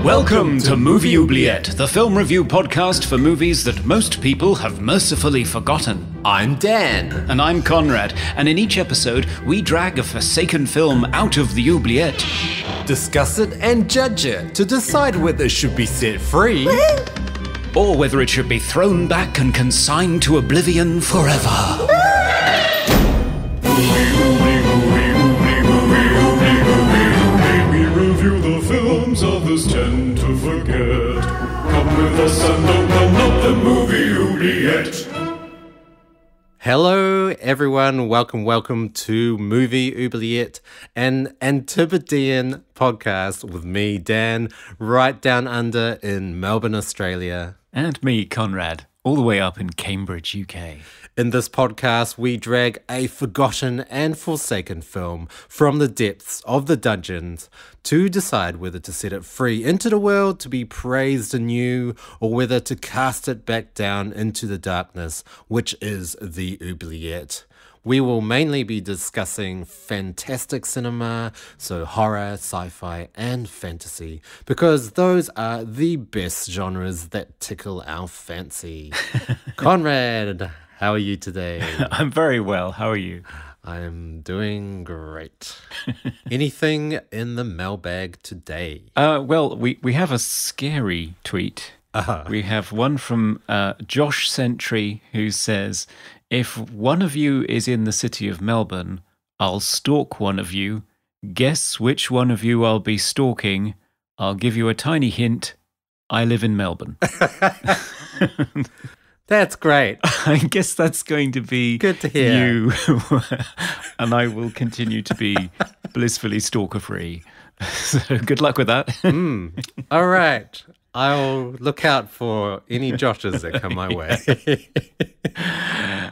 Welcome to Movie Oubliette, the film review podcast for movies that most people have mercifully forgotten. I'm Dan. And I'm Conrad, and in each episode, we drag a forsaken film out of the oubliette, Discuss it and judge it to decide whether it should be set free or whether it should be thrown back and consigned to oblivion forever. Review the films others tend to forget. Come with us and open up the movie oubliette. Hello everyone, welcome to Movie Oubliette, an Antipodean podcast with me, Dan, right down under in Melbourne, Australia. And me, Conrad, all the way up in Cambridge, UK. In this podcast, we drag a forgotten and forsaken film from the depths of the dungeons to decide whether to set it free into the world to be praised anew or whether to cast it back down into the darkness, which is the oubliette. We will mainly be discussing fantastic cinema, so horror, sci-fi, and fantasy, because those are the best genres that tickle our fancy. Conrad, how are you today? I'm very well. How are you? I'm doing great. Anything in the mailbag today? Well, we have a scary tweet. We have one from Josh Sentry who says, if one of you is in the city of Melbourne, I'll stalk one of you. Guess which one of you I'll be stalking. I'll give you a tiny hint. I live in Melbourne. That's great. I guess that's going to be good to hear. You. And I will continue to be blissfully stalker-free. So good luck with that. All right. I'll look out for any Joshes that come my way.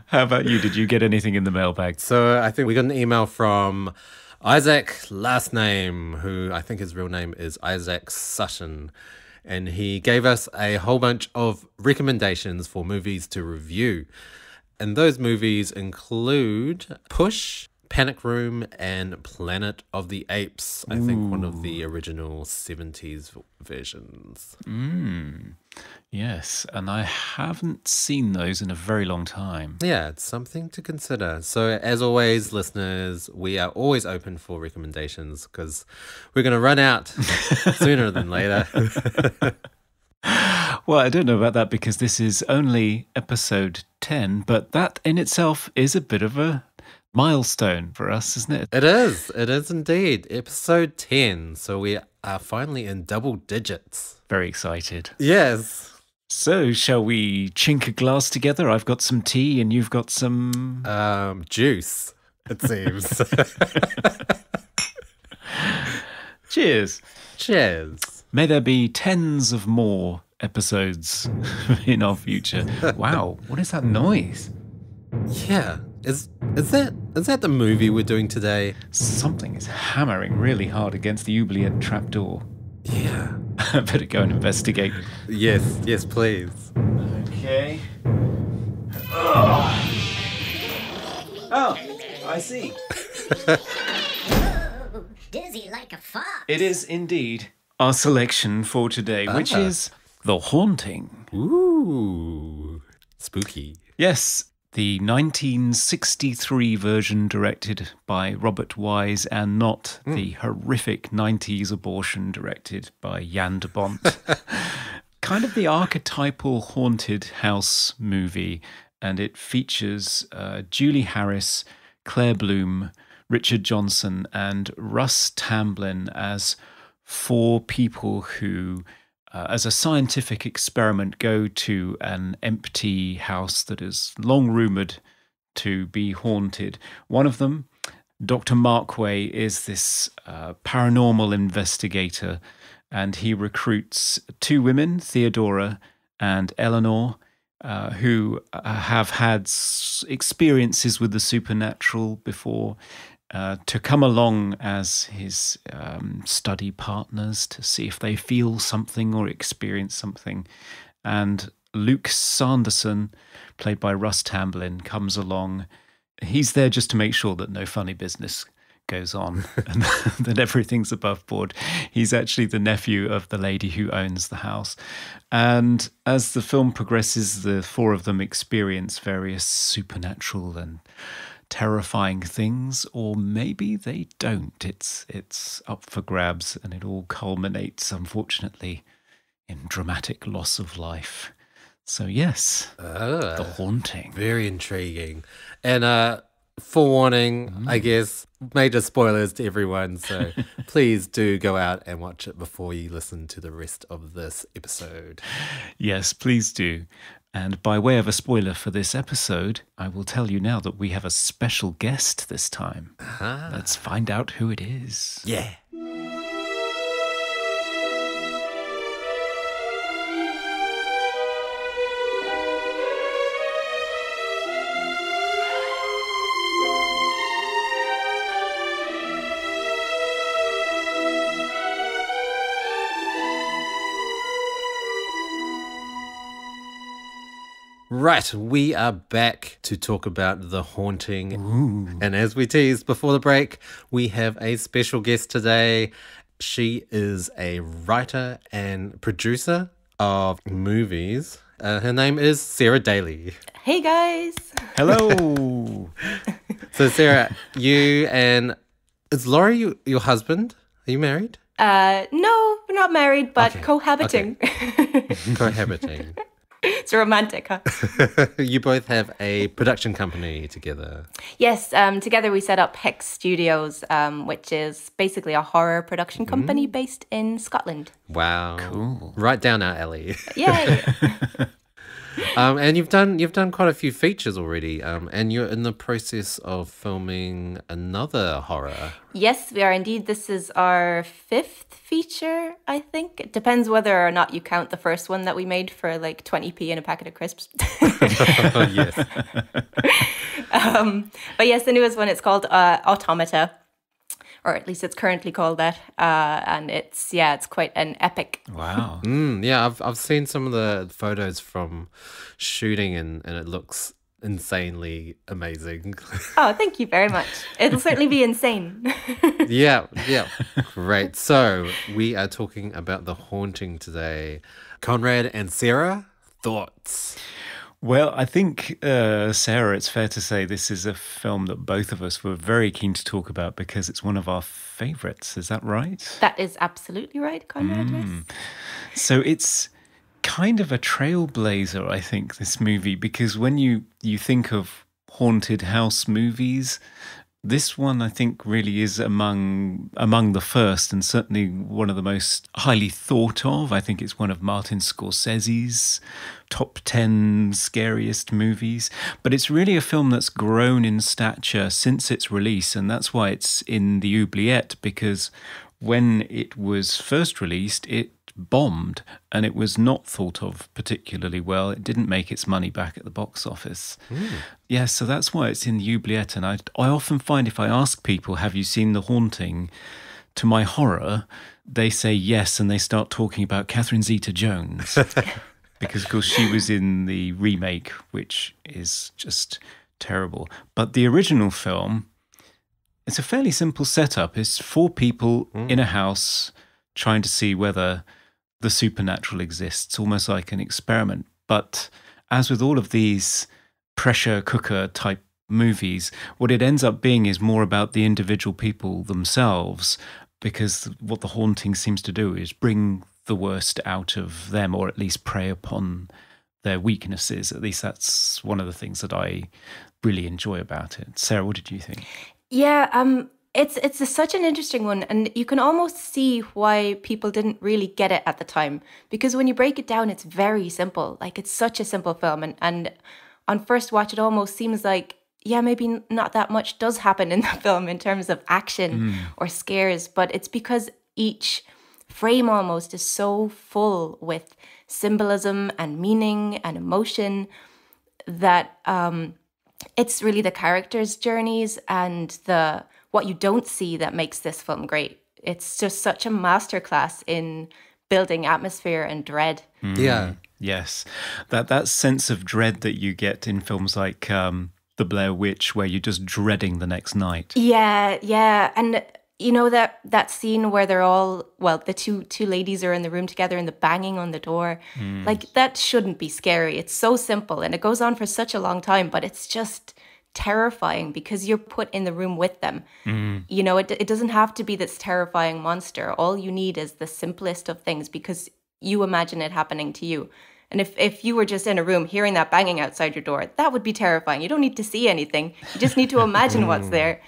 How about you? Did you get anything in the mailbag? So I think we got an email from Isaac, last name, who I think his real name is Isaac Sutton. And he gave us a whole bunch of recommendations for movies to review. And those movies include Push, Panic Room, and Planet of the Apes. I think one of the original 70s versions. Yes, and I haven't seen those in a very long time. Yeah, it's something to consider. So as always, listeners, we are always open for recommendations because we're going to run out sooner than later. Well, I don't know about that because this is only episode 10, but that in itself is a bit of a milestone for us, isn't it? It is indeed. Episode 10. So we are finally in double digits. Very excited. Yes. So shall we chink a glass together? I've got some tea and you've got some... juice, it seems. Cheers. Cheers. May there be tens of more episodes in our future. Wow, what is that noise? Yeah. Is that the movie we're doing today? Something is hammering really hard against the oubliette trapdoor. Yeah. I better go and investigate. Yes, please. Okay. Oh, I see. Dizzy like a fox. It is indeed our selection for today, which is The Haunting. Ooh, spooky. Yes, the 1963 version directed by Robert Wise and not the horrific 90s abortion directed by Jan de Bont. Kind of the archetypal haunted house movie, and it features Julie Harris, Claire Bloom, Richard Johnson, and Russ Tamblyn as four people who, as a scientific experiment, go to an empty house that is long rumoured to be haunted. One of them, Dr. Markway, is this paranormal investigator, and he recruits two women, Theodora and Eleanor, who have had experiences with the supernatural before, to come along as his study partners to see if they feel something or experience something. And Luke Sanderson, played by Russ Tamblyn, comes along. He's there just to make sure that no funny business goes on and that everything's above board. He's actually the nephew of the lady who owns the house. And as the film progresses, the four of them experience various supernatural and terrifying things, or maybe they don't. It's up for grabs, and it all culminates, unfortunately, in dramatic loss of life. So yes, The Haunting. Very intriguing. And forewarning, I guess, major spoilers to everyone, so please do go out and watch it before you listen to the rest of this episode. Yes, please do. And by way of a spoiler for this episode, I will tell you now that we have a special guest this time. Let's find out who it is. Yeah. Right, we are back to talk about The Haunting. Ooh. And as we teased before the break, we have a special guest today. She is a writer and producer of movies. Her name is Sarah Daly. Hey, guys. Hello. So, Sarah, you and... Is Laurie your husband? Are you married? No, we're not married, but cohabiting. Okay. Cohabiting. It's romantic, huh? You both have a production company together. Yes, together we set up Hex Studios, which is basically a horror production company based in Scotland. Wow. Cool. Right down our alley. Yay! And you've done quite a few features already, and you're in the process of filming another horror. Yes, we are indeed. This is our 5th feature, I think. It depends whether or not you count the first one that we made for like 20p in a packet of crisps. Yes. But yes, the newest one, it's called Automata. Or at least it's currently called that, and it's quite an epic. Wow. Yeah, I've seen some of the photos from shooting, and it looks insanely amazing. Oh, thank you very much. It'll certainly be insane. Yeah, great. So we are talking about The Haunting today. Conrad and Sarah, thoughts? Well, I think, Sarah, it's fair to say this is a film that both of us were very keen to talk about because it's one of our favourites. Is that right? That is absolutely right, Conrad, yes. So it's kind of a trailblazer, I think, this movie, because when you think of haunted house movies, this one, I think, really is among the first and certainly one of the most highly thought of. I think it's one of Martin Scorsese's top 10 scariest movies. But it's really a film that's grown in stature since its release, and that's why it's in the oubliette, because when it was first released, it bombed and it was not thought of particularly well. It didn't make its money back at the box office. Yeah, so that's why it's in the oubliette. And I often find if I ask people, have you seen The Haunting? To my horror, they say yes, and they start talking about Catherine Zeta-Jones. Because, of course, she was in the remake, which is just terrible. But the original film, it's a fairly simple setup. It's 4 people in a house trying to see whether the supernatural exists, almost like an experiment. But as with all of these pressure cooker type movies, what it ends up being is more about the individual people themselves, because what The Haunting seems to do is bring the worst out of them, or at least prey upon their weaknesses. At least that's one of the things that I really enjoy about it. Sarah, what did you think? Yeah, it's such an interesting one, and you can almost see why people didn't really get it at the time, because when you break it down, it's very simple. Like, it's such a simple film, and on first watch, it almost seems like, yeah, maybe not that much does happen in the film in terms of action or scares, but it's because each frame almost is so full with symbolism and meaning and emotion that it's really the characters' journeys and what you don't see that makes this film great. It's just such a masterclass in building atmosphere and dread. Yeah. Yes. That sense of dread that you get in films like the Blair Witch, where you're just dreading the next night. Yeah, yeah. And you know that scene where they're all, well, the two ladies are in the room together and the banging on the door. Like, that shouldn't be scary. It's so simple and it goes on for such a long time, but it's just terrifying because you're put in the room with them. You know, it doesn't have to be this terrifying monster. All you need is the simplest of things because you imagine it happening to you. And if you were just in a room hearing that banging outside your door, that would be terrifying. You don't need to see anything. You just need to imagine what's there.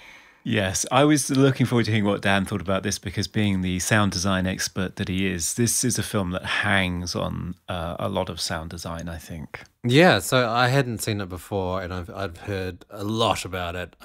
Yes, I was looking forward to hearing what Dan thought about this because being the sound design expert that he is, this is a film that hangs on a lot of sound design, I think. Yeah, so I hadn't seen it before and I've heard a lot about it.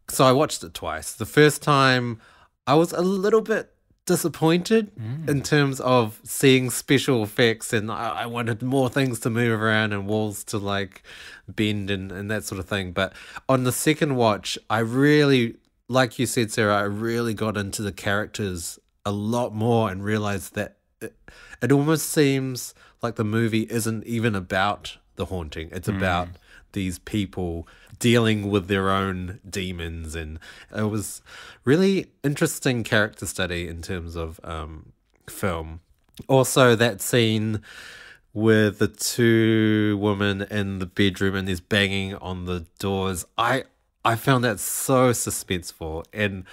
So I watched it twice. The first time I was a little bit disappointed in terms of seeing special effects, and I wanted more things to move around and walls to like bend and that sort of thing. But on the second watch, I really, like you said, Sarah, I really got into the characters a lot more and realized that it almost seems like the movie isn't even about the haunting. It's about these people dealing with their own demons, and it was really interesting character study in terms of film. Also, that scene with the two women in the bedroom and there's banging on the doors, I found that so suspenseful, and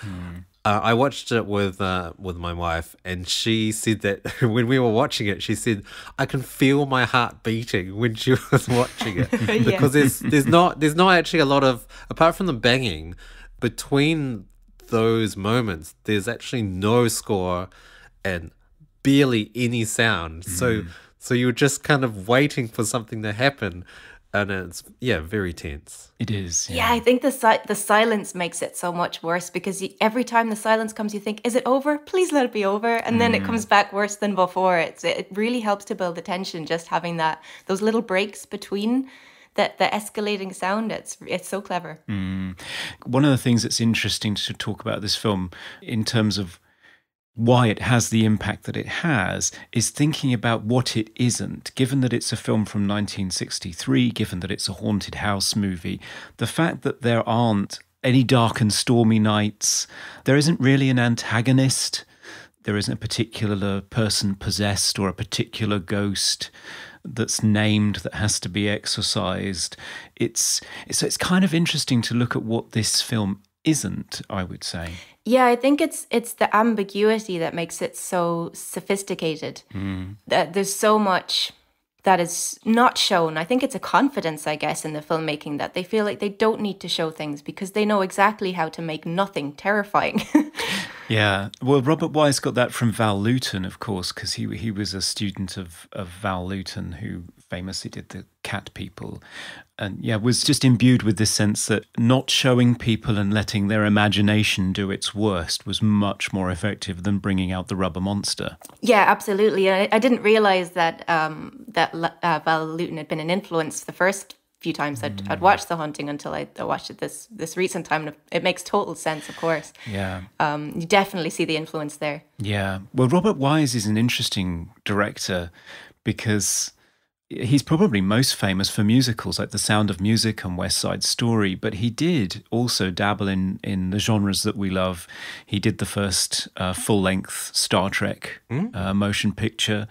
I watched it with my wife, and she said that when we were watching it, she said, I can feel my heart beating when she was watching it. Because there's not actually a lot of, apart from the banging, between those moments, there's actually no score and barely any sound. So you're just kind of waiting for something to happen. And it's, very tense. It is. Yeah, I think the silence makes it so much worse because every time the silence comes, you think, is it over? Please let it be over. And then it comes back worse than before. It really helps to build the tension, just having those little breaks between the escalating sound. It's so clever. One of the things that's interesting to talk about this film in terms of why it has the impact that it has is thinking about what it isn't. Given that it's a film from 1963, given that it's a haunted house movie, the fact that there aren't any dark and stormy nights, there isn't really an antagonist, there isn't a particular person possessed or a particular ghost that's named that has to be exorcised. It's kind of interesting to look at what this film isn't, I would say. Yeah, I think it's the ambiguity that makes it so sophisticated. There's so much that is not shown. I think it's a confidence, I guess, in the filmmaking that they feel like they don't need to show things because they know exactly how to make nothing terrifying. Yeah, well, Robert Wise got that from Val Lewton, of course, because he was a student of Val Lewton, who famously did the Cat People, and was just imbued with this sense that not showing people and letting their imagination do its worst was much more effective than bringing out the rubber monster. Yeah, absolutely. I didn't realize that Val Lewton had been an influence the first few times I'd watched The Haunting until I watched it this recent time. And it makes total sense, of course. Yeah. You definitely see the influence there. Yeah. Well, Robert Wise is an interesting director because he's probably most famous for musicals like The Sound of Music and West Side Story, but he did also dabble in the genres that we love. He did the first full-length Star Trek motion picture.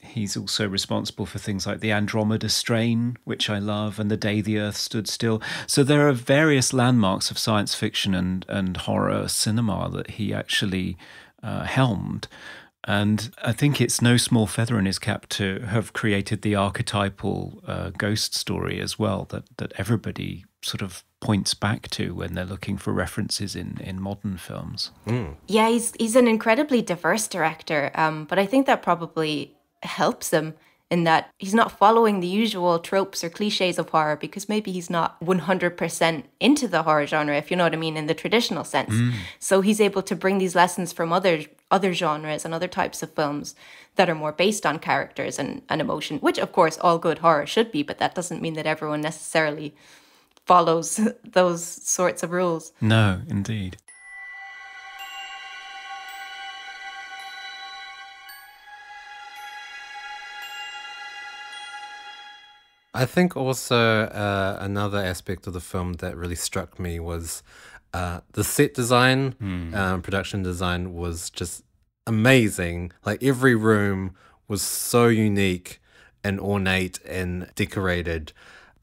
He's also responsible for things like The Andromeda Strain, which I love, and The Day the Earth Stood Still. So there are various landmarks of science fiction and horror cinema that he actually helmed. And I think it's no small feather in his cap to have created the archetypal ghost story as well that everybody sort of points back to when they're looking for references in modern films. Yeah, he's an incredibly diverse director, but I think that probably helps him in that he's not following the usual tropes or cliches of horror because maybe he's not 100% into the horror genre, if you know what I mean, in the traditional sense. So he's able to bring these lessons from other genres and other types of films that are more based on characters and emotion, which of course all good horror should be, but that doesn't mean that everyone necessarily follows those sorts of rules. No, indeed. I think also another aspect of the film that really struck me was the set design, production design was just amazing. Like every room was so unique and ornate and decorated.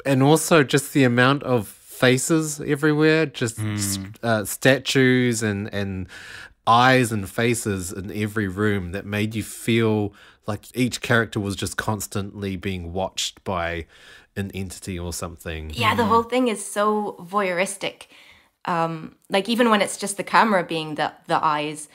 And also just the amount of faces everywhere, just statues and eyes and faces in every room that made you feel like each character was just constantly being watched by an entity or something. Yeah, the whole thing is so voyeuristic. Like even when it's just the camera being the eyes,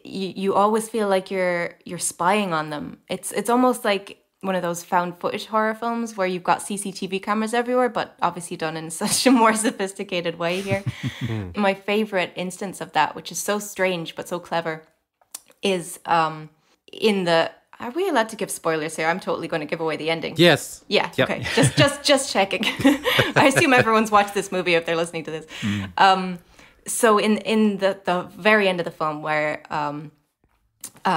you always feel like you're spying on them. It's almost like one of those found footage horror films where you've got CCTV cameras everywhere, but obviously done in such a more sophisticated way here. My favorite instance of that, which is so strange but so clever, is in the. Are we allowed to give spoilers here? I'm totally going to give away the ending. Yes. Yeah. Yep. Okay. Just checking. I assume everyone's watched this movie if they're listening to this. So in the very end of the film where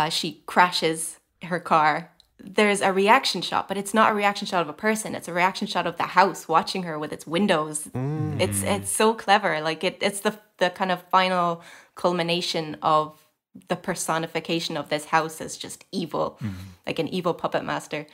she crashes her car, there's a reaction shot, but it's not a reaction shot of a person. It's a reaction shot of the house watching her with its windows. It's so clever. Like it's the kind of final culmination of the personification of this house as just evil, like an evil puppet master.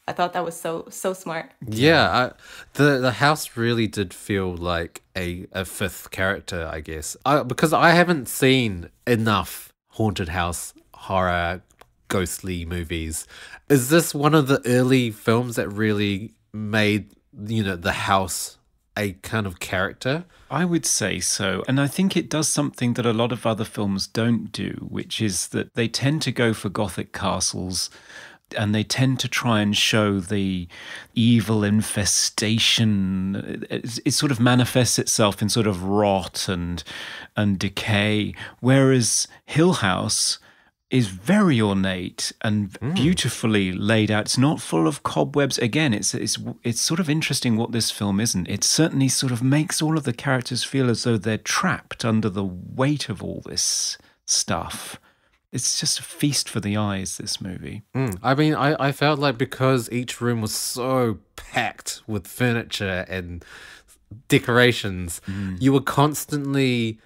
I thought that was so smart. Yeah, the house really did feel like a fifth character, I guess. Because I haven't seen enough haunted house horror ghostly movies. Is this one of the early films that really made, the house a kind of character? I would say so. And I think it does something that a lot of other films don't do, which is that they tend to go for Gothic castles and they tend to try and show the evil infestation. It sort of manifests itself in sort of rot and decay, whereas Hill House is very ornate and beautifully laid out. It's not full of cobwebs. Again, it's sort of interesting what this film isn't. It certainly sort of makes all of the characters feel as though they're trapped under the weight of all this stuff. It's just a feast for the eyes, this movie. I mean, I felt like because each room was so packed with furniture and decorations, you were constantly,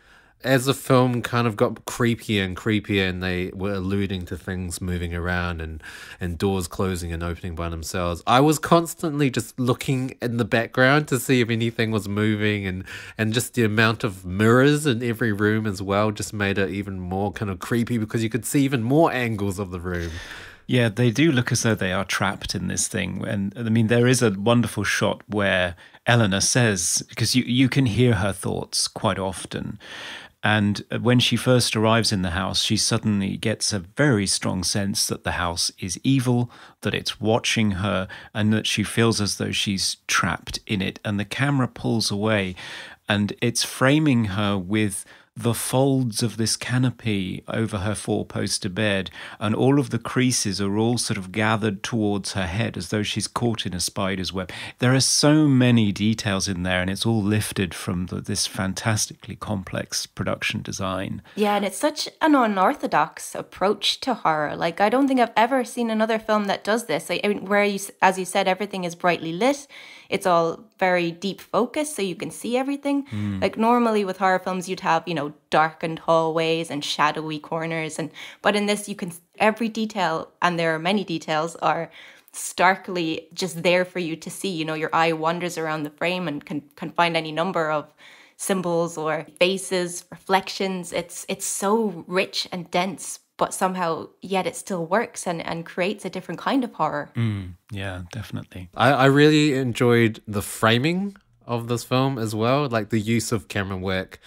as the film kind of got creepier and creepier and they were alluding to things moving around and doors closing and opening by themselves, I was constantly just looking in the background to see if anything was moving, and just the amount of mirrors in every room as well just made it even more kind of creepy because you could see even more angles of the room. Yeah, they do look as though they are trapped in this thing. And I mean, there is a wonderful shot where Eleanor says, because you can hear her thoughts quite often, and when she first arrives in the house, she suddenly gets a very strong sense that the house is evil, that it's watching her, and that she feels as though she's trapped in it. And the camera pulls away, and it's framing her with the folds of this canopy over her four-poster bed, and all of the creases are all sort of gathered towards her head as though she's caught in a spider's web. There are so many details in there, and it's all lifted from this fantastically complex production design. Yeah, and it's such an unorthodox approach to horror. Like, I don't think I've ever seen another film that does this. I mean, where, as you said, everything is brightly lit. It's all very deep focus, so you can see everything. Like, normally with horror films, you'd have, darkened hallways and shadowy corners. But in this, you can, every detail, and there are many details, are starkly just there for you to see. Your eye wanders around the frame and can find any number of symbols or faces, reflections. It's so rich and dense, but somehow yet it still works and creates a different kind of horror. Yeah, definitely. I really enjoyed the framing of this film as well, like the use of camera work.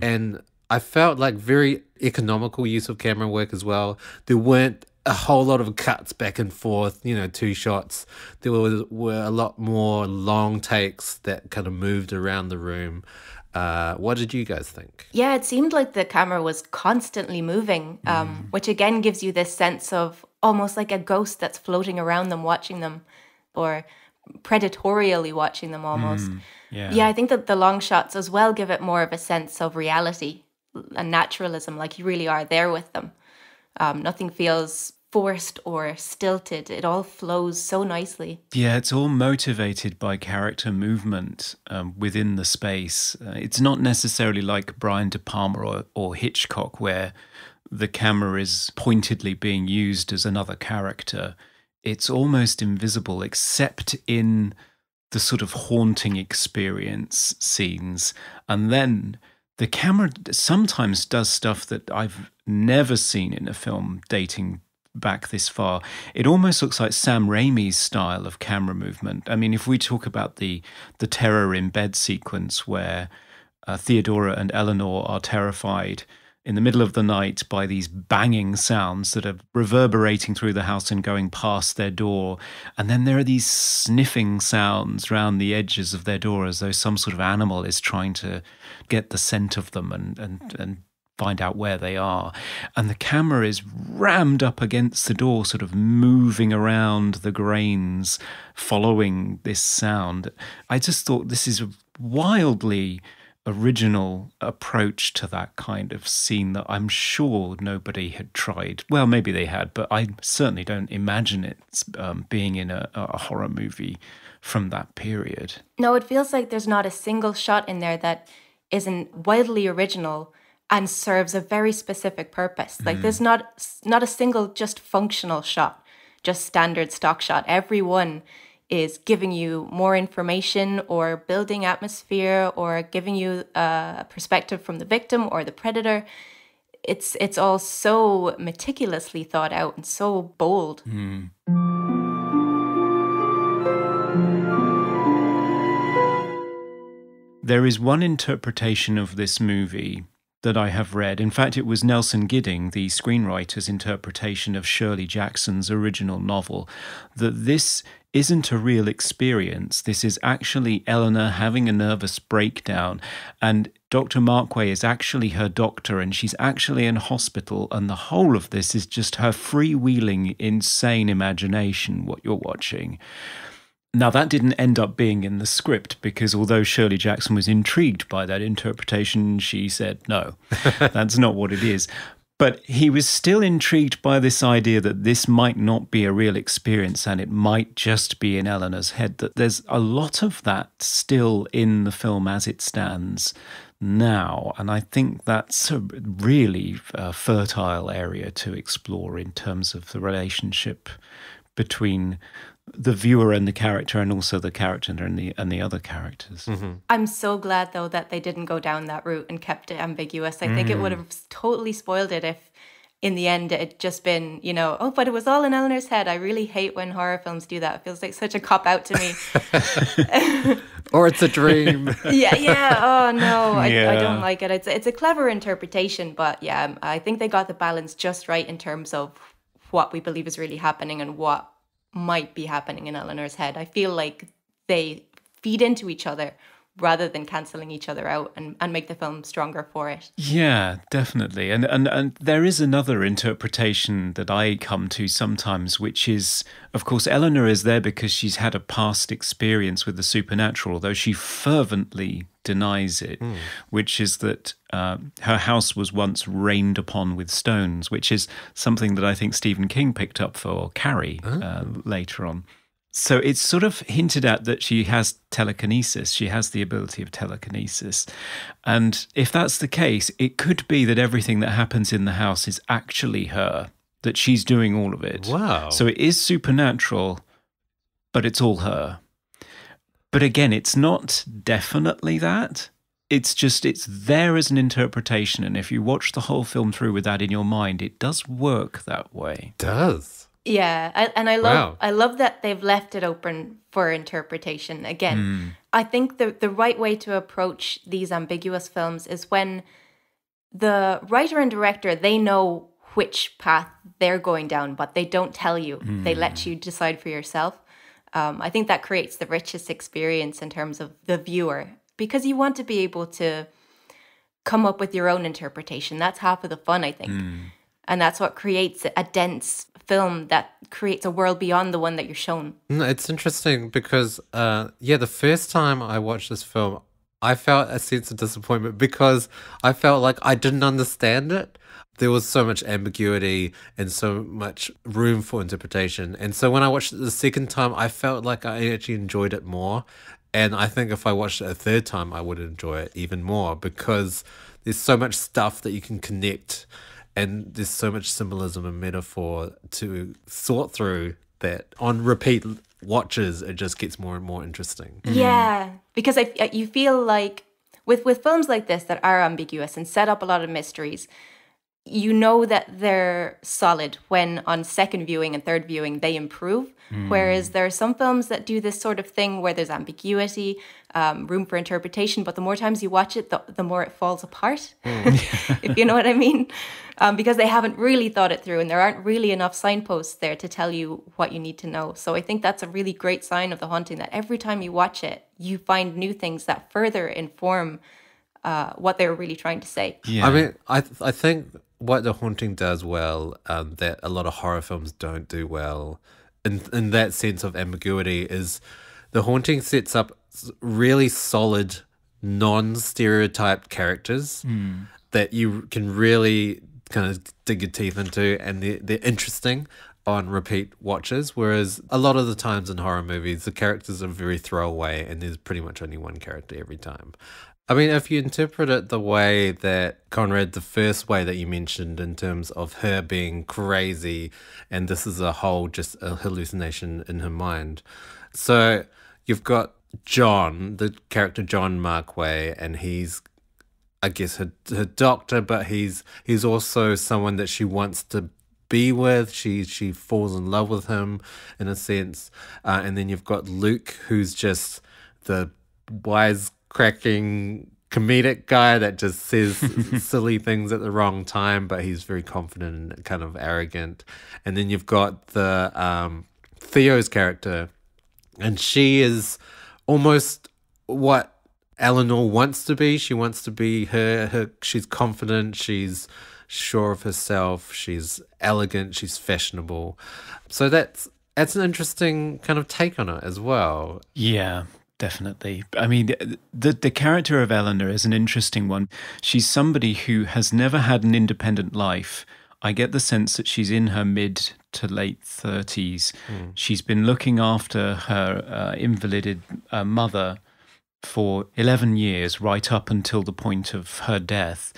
And I felt like very economical use of camera work as well. There weren't a whole lot of cuts back and forth, two shots. There were a lot more long takes that kind of moved around the room. What did you guys think? Yeah, it seemed like the camera was constantly moving, which again gives you this sense of almost like a ghost that's floating around them, watching them, or predatorially watching them almost. Yeah, I think that the long shots as well give it more of a sense of reality and naturalism, like you really are there with them. Nothing feels forced or stilted. It all flows so nicely. Yeah, it's all motivated by character movement within the space. It's not necessarily like Brian De Palma or Hitchcock, where the camera is pointedly being used as another character. It's almost invisible, except in the sort of haunting experience scenes. And then the camera sometimes does stuff that I've never seen in a film dating back this far. It almost looks like Sam Raimi's style of camera movement. I mean, if we talk about the terror in bed sequence where Theodora and Eleanor are terrified in the middle of the night by these banging sounds that are reverberating through the house and going past their door. And then there are these sniffing sounds around the edges of their door as though some sort of animal is trying to get the scent of them and find out where they are. And the camera is rammed up against the door, sort of moving around the grains, following this sound. I just thought this is a wildly original approach to that kind of scene that I'm sure nobody had tried. Well, maybe they had, but I certainly don't imagine it being in a horror movie from that period. No, it feels like there's not a single shot in there that isn't wildly original and serves a very specific purpose. Like there's not a single just functional shot, just standard stock shot. Every one is giving you more information or building atmosphere or giving you a perspective from the victim or the predator. It's all so meticulously thought out and so bold. There is one interpretation of this movie that I have read. In fact, it was Nelson Gidding, the screenwriter's interpretation of Shirley Jackson's original novel, that this isn't a real experience. This is actually Eleanor having a nervous breakdown, and Dr. Markway is actually her doctor, and she's actually in hospital, and the whole of this is just her freewheeling, insane imagination, what you're watching. Now, that didn't end up being in the script because although Shirley Jackson was intrigued by that interpretation, she said, no, that's not what it is. But he was still intrigued by this idea that this might not be a real experience and it might just be in Eleanor's head, that there's a lot of that still in the film as it stands now. And I think that's a really fertile area to explore in terms of the relationship between the viewer and the character, and also the character and the other characters. I'm so glad, though, that they didn't go down that route and kept it ambiguous. I think it would have totally spoiled it if, in the end, it had just been, oh, but it was all in Eleanor's head. I really hate when horror films do that. It feels like such a cop-out to me. Or it's a dream. Yeah. Oh, no, I don't like it. It's a clever interpretation, but yeah, I think they got the balance just right in terms of what we believe is really happening and what might be happening in Eleanor's head. I feel like they feed into each other rather than cancelling each other out and make the film stronger for it. Yeah, definitely. And there is another interpretation that I come to sometimes, which is, of course, Eleanor is there because she's had a past experience with the supernatural, although she fervently denies it, which is that her house was once rained upon with stones, which is something that I think Stephen King picked up for Carrie later on. So it's sort of hinted at that she has telekinesis. She has the ability of telekinesis. And if that's the case, it could be that everything that happens in the house is actually her, that she's doing all of it. Wow. So it is supernatural, but it's all her. But again, it's not definitely that. It's there as an interpretation. And if you watch the whole film through with that in your mind, it does work that way. It does. Yeah, I love that they've left it open for interpretation. Again, I think the right way to approach these ambiguous films is when the writer and director, they know which path they're going down, but they don't tell you. They let you decide for yourself. I think that creates the richest experience in terms of the viewer, because you want to be able to come up with your own interpretation. That's half of the fun, I think. And that's what creates a dense film that creates a world beyond the one that you're shown. It's interesting because, the first time I watched this film, I felt a sense of disappointment because I felt like I didn't understand it. There was so much ambiguity and so much room for interpretation. And so when I watched it the second time, I felt like I actually enjoyed it more. And I think if I watched it a third time, I would enjoy it even more because there's so much stuff that you can connect and there's so much symbolism and metaphor to sort through that on repeat watches, it just gets more and more interesting. Yeah, because you feel like with films like this that are ambiguous and set up a lot of mysteries, you know that they're solid when on second viewing and third viewing they improve. Whereas there are some films that do this sort of thing where there's ambiguity, room for interpretation, but the more times you watch it, the more it falls apart, if you know what I mean. Because they haven't really thought it through and there aren't really enough signposts there to tell you what you need to know. So I think that's a really great sign of The Haunting, that every time you watch it, you find new things that further inform what they were really trying to say. Yeah. I mean, I think what The Haunting does well, that a lot of horror films don't do well, in that sense of ambiguity, is The Haunting sets up really solid, non-stereotyped characters that you can really kind of dig your teeth into, and they're interesting on repeat watches, whereas a lot of the times in horror movies, the characters are very throwaway and there's pretty much only one character every time. I mean, if you interpret it the way that Conrad, the first way that you mentioned in terms of her being crazy and this is a whole just a hallucination in her mind. So you've got John, the character John Markway, and he's, I guess, her doctor, but he's also someone that she wants to be with. She falls in love with him in a sense. And then you've got Luke, who's just the wisecracking comedic guy that just says silly things at the wrong time, but he's very confident and kind of arrogant. And then you've got the Theo's character, and she is almost what Eleanor wants to be. She wants to be her she's confident, she's sure of herself, she's elegant, she's fashionable. So that's an interesting kind of take on it as well. Yeah, definitely. I mean, the character of Eleanor is an interesting one. She's somebody who has never had an independent life. I get the sense that she's in her mid to late 30s. She's been looking after her invalided mother for 11 years, right up until the point of her death.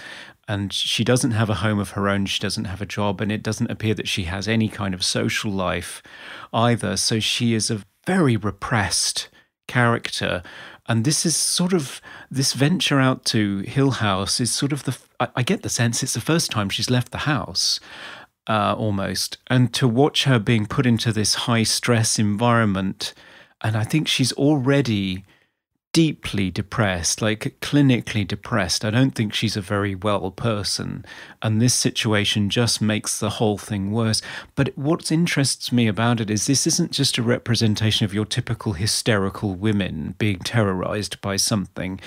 And she doesn't have a home of her own, she doesn't have a job, and it doesn't appear that she has any kind of social life either. So she is a very repressed character. And this is sort of, this venture out to Hill House is sort of I get the sense it's the first time she's left the house, almost. And to watch her being put into this high stress environment, and I think she's already deeply depressed, like clinically depressed. I don't think she's a very well person. And this situation just makes the whole thing worse. But what interests me about it is this isn't just a representation of your typical hysterical women being terrorized by something.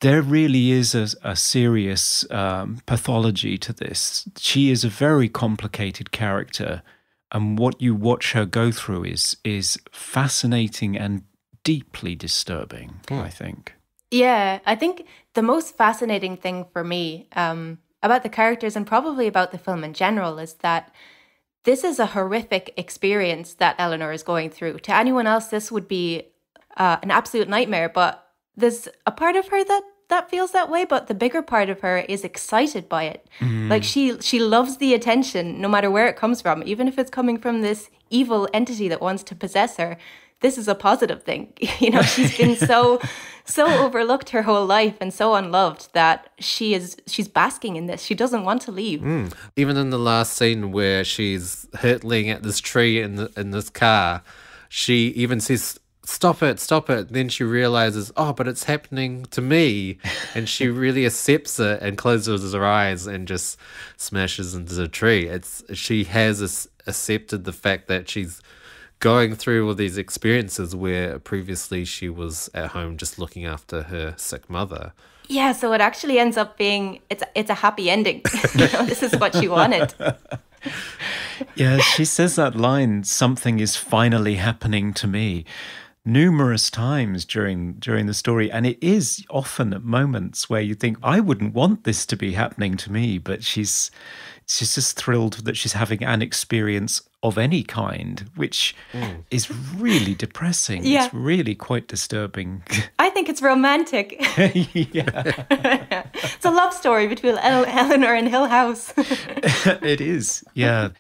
There really is a serious pathology to this. She is a very complicated character. And what you watch her go through is fascinating and deeply disturbing, I think. Yeah, I think the most fascinating thing for me about the characters and probably about the film in general is that this is a horrific experience that Eleanor is going through. To anyone else, this would be an absolute nightmare, but there's a part of her that feels that way, but the bigger part of her is excited by it. Like she loves the attention no matter where it comes from, even if it's coming from this evil entity that wants to possess her. This is a positive thing. You know, she's been so overlooked her whole life and so unloved that she's basking in this. She doesn't want to leave. Even in the last scene where she's hurtling at this tree in this car, she even says, stop it. Then she realizes, oh, but it's happening to me. And she really accepts it and closes her eyes and just smashes into the tree. She has accepted the fact that she's going through all these experiences where previously she was at home just looking after her sick mother. Yeah, so it actually ends up being, it's a happy ending. You know, this is what she wanted. Yeah, she says that line, something is finally happening to me. numerous times during the story, and it is often at moments where you think, I wouldn't want this to be happening to me, but she's just thrilled that she's having an experience of any kind, which is really depressing. Yeah. It's really quite disturbing. I think it's romantic. Yeah, It's a love story between Eleanor and Hill House. it is. Yeah.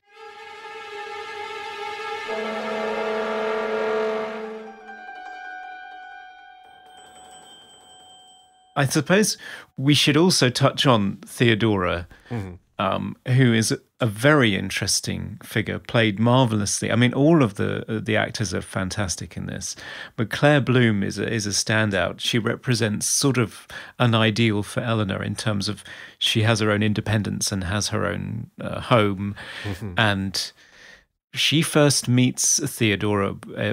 I suppose we should also touch on Theodora, who is a very interesting figure, played marvelously. I mean, all of the actors are fantastic in this, but Claire Bloom is a standout. She represents sort of an ideal for Eleanor in terms of she has her own independence and has her own home, and she first meets Theodora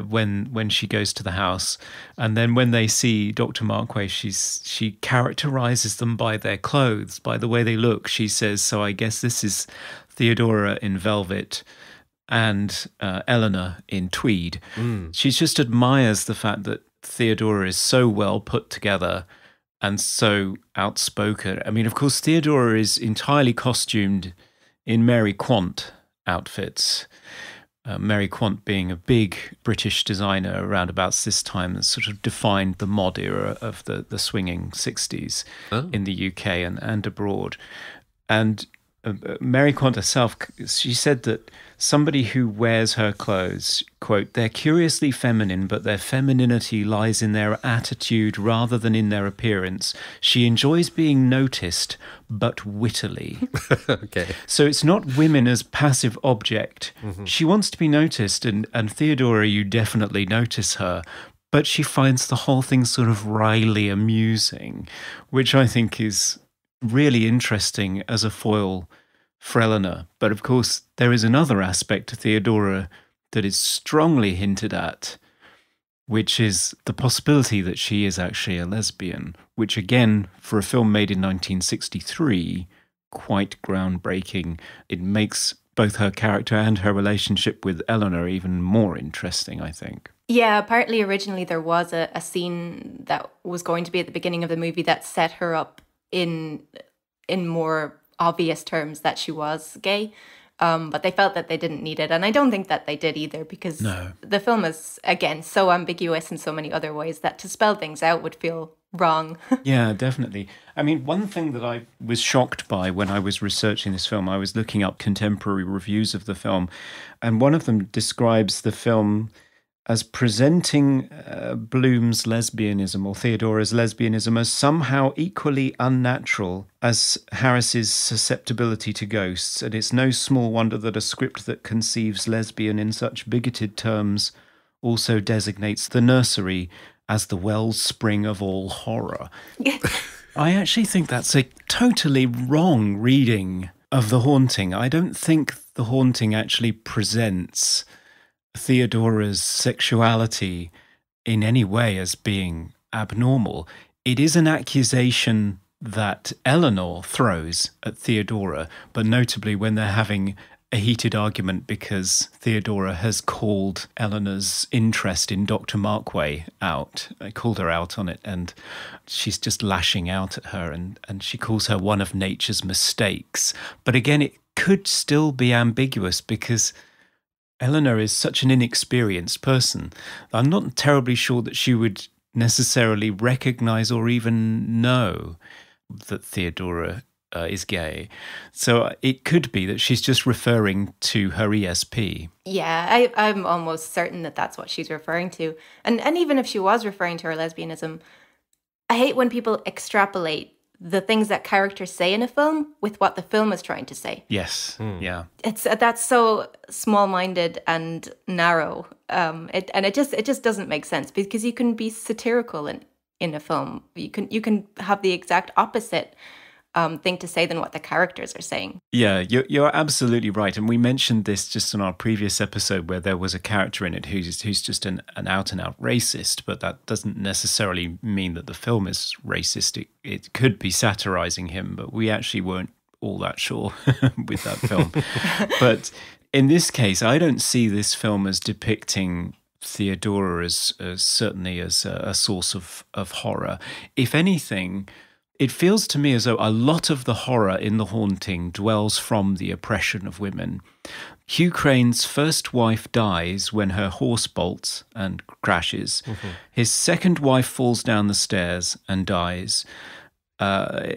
when she goes to the house, and then when they see Dr. Markway, she characterizes them by their clothes, by the way they look. She says, "So I guess this is Theodora in velvet and Eleanor in tweed." She just admires the fact that Theodora is so well put together and so outspoken. I mean, of course, Theodora is entirely costumed in Mary Quant outfits. Mary Quant being a big British designer around about this time that sort of defined the mod era of the swinging 60s in the UK and abroad. And Mary Quant herself, she said that somebody who wears her clothes, quote, "they're curiously feminine, but their femininity lies in their attitude rather than in their appearance. She enjoys being noticed, but wittily." Okay. So it's not women as passive object. She wants to be noticed, and Theodora, you definitely notice her, but she finds the whole thing sort of wryly amusing, which I think is really interesting as a foil for Eleanor. But of course, there is another aspect to Theodora that is strongly hinted at, which is the possibility that she is actually a lesbian, which again, for a film made in 1963, quite groundbreaking. It makes both her character and her relationship with Eleanor even more interesting, I think. Yeah, apparently originally there was a scene that was going to be at the beginning of the movie that set her up in more obvious terms that she was gay, but they felt that they didn't need it, and I don't think that they did either, because the film is, again, so ambiguous in so many other ways that to spell things out would feel wrong. Yeah, definitely. I mean, one thing that I was shocked by when I was researching this film, I was looking up contemporary reviews of the film, and one of them describes the film as presenting Bloom's lesbianism, or Theodora's lesbianism, as somehow equally unnatural as Harris's susceptibility to ghosts. And it's no small wonder that a script that conceives lesbian in such bigoted terms also designates the nursery as the wellspring of all horror. I actually think that's a totally wrong reading of The Haunting. I don't think The Haunting actually presents Theodora's sexuality in any way as being abnormal. It is an accusation that Eleanor throws at Theodora, but notably when they're having a heated argument because Theodora has called Eleanor's interest in Dr. Markway out. I called her out on it, and she's just lashing out at her, and she calls her one of nature's mistakes. But again, it could still be ambiguous because Eleanor is such an inexperienced person. I'm not terribly sure that she would necessarily recognize or even know that Theodora is gay. So it could be that she's just referring to her ESP. Yeah, I'm almost certain that that's what she's referring to. And even if she was referring to her lesbianism, I hate when people extrapolate the things that characters say in a film with what the film is trying to say. Yes, yeah. That's so small-minded and narrow. It just doesn't make sense, because you can be satirical in a film. You can have the exact opposite thing to say than what the characters are saying. Yeah, you're absolutely right. And we mentioned this just in our previous episode where there was a character in it who's just an out-and-out racist, but that doesn't necessarily mean that the film is racist. It could be satirizing him, but we actually weren't all that sure with that film. But in this case, I don't see this film as depicting Theodora as certainly as a source of horror. If anything, it feels to me as though a lot of the horror in The Haunting dwells from the oppression of women. Hugh Crane's first wife dies when her horse bolts and crashes. His second wife falls down the stairs and dies.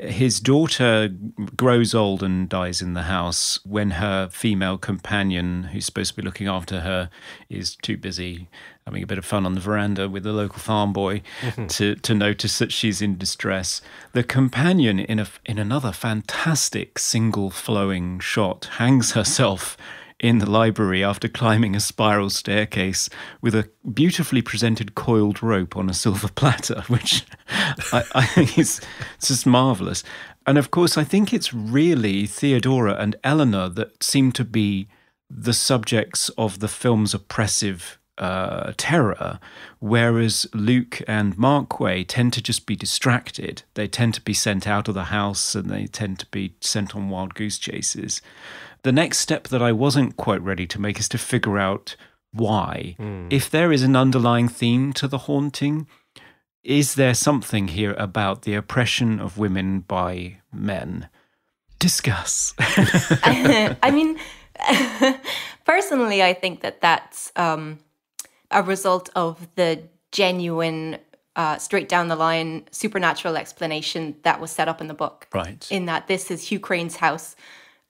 His daughter grows old and dies in the house when her female companion, who's supposed to be looking after her, is too busy having a bit of fun on the veranda with the local farm boy to notice that she's in distress. The companion, in another fantastic single flowing shot, hangs herself in the library after climbing a spiral staircase with a beautifully presented coiled rope on a silver platter, which I think is just marvellous. And of course, I think it's really Theodora and Eleanor that seem to be the subjects of the film's oppressive terror, whereas Luke and Markway tend to just be distracted. They tend to be sent out of the house and they tend to be sent on wild goose chases. The next step that I wasn't quite ready to make is to figure out why. If there is an underlying theme to The Haunting, is there something here about the oppression of women by men? Discuss. I mean, personally, I think that that's a result of the genuine, straight down the line supernatural explanation that was set up in the book. Right. In that this is Hugh Crane's house.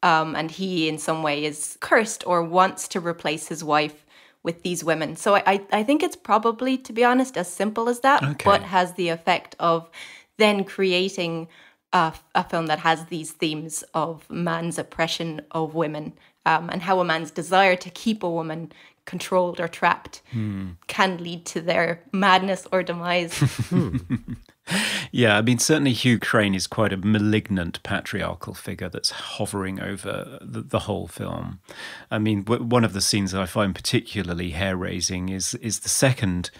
And he, in some way, is cursed or wants to replace his wife with these women. So I think it's probably, to be honest, as simple as that, but has the effect of then creating a film that has these themes of man's oppression of women and how a man's desire to keep a woman controlled or trapped can lead to their madness or demise. Yeah, I mean, certainly Hugh Crane is quite a malignant patriarchal figure that's hovering over the whole film. I mean, one of the scenes that I find particularly hair-raising is the second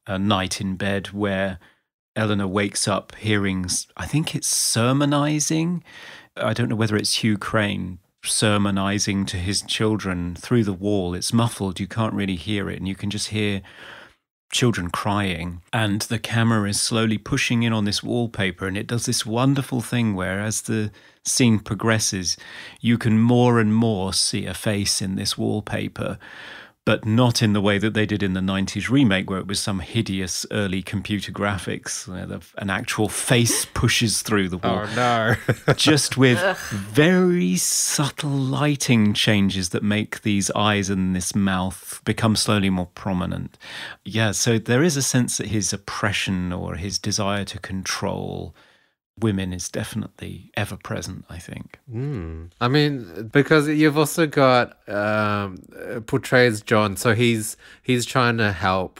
night in bed where Eleanor wakes up hearing, I think it's sermonizing. I don't know whether it's Hugh Crane sermonizing to his children through the wall. It's muffled, you can't really hear it, and you can just hear children crying, and the camera is slowly pushing in on this wallpaper, and it does this wonderful thing where as the scene progresses you can more and more see a face in this wallpaper, but not in the way that they did in the 90s remake where it was some hideous early computer graphics where an actual face pushes through the wall. Oh no. Just with very subtle lighting changes that make these eyes and this mouth become slowly more prominent. Yeah, so there is a sense that his oppression or his desire to control women is definitely ever present, I think. I mean, because you've also got portrays John, so he's trying to help